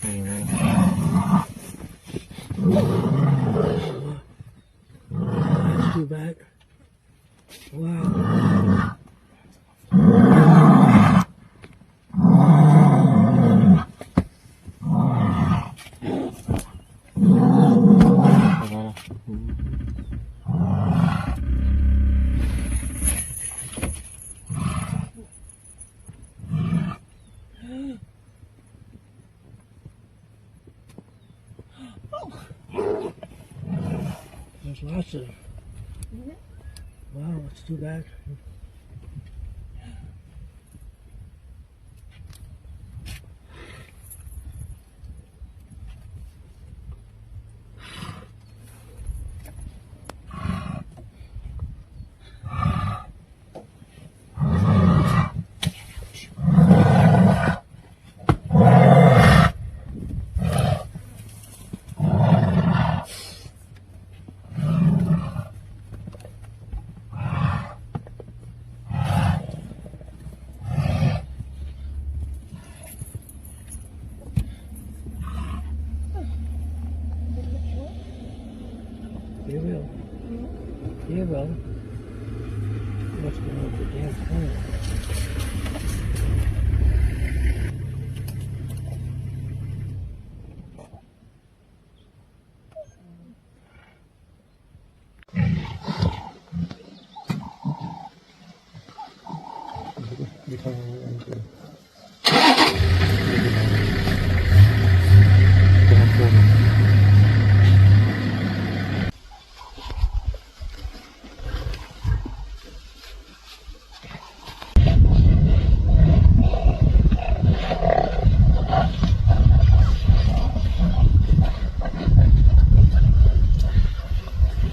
That's too bad. Wow. There's lots of. Wow, it's too bad. You will. You will. What's going on with the damn phone? Di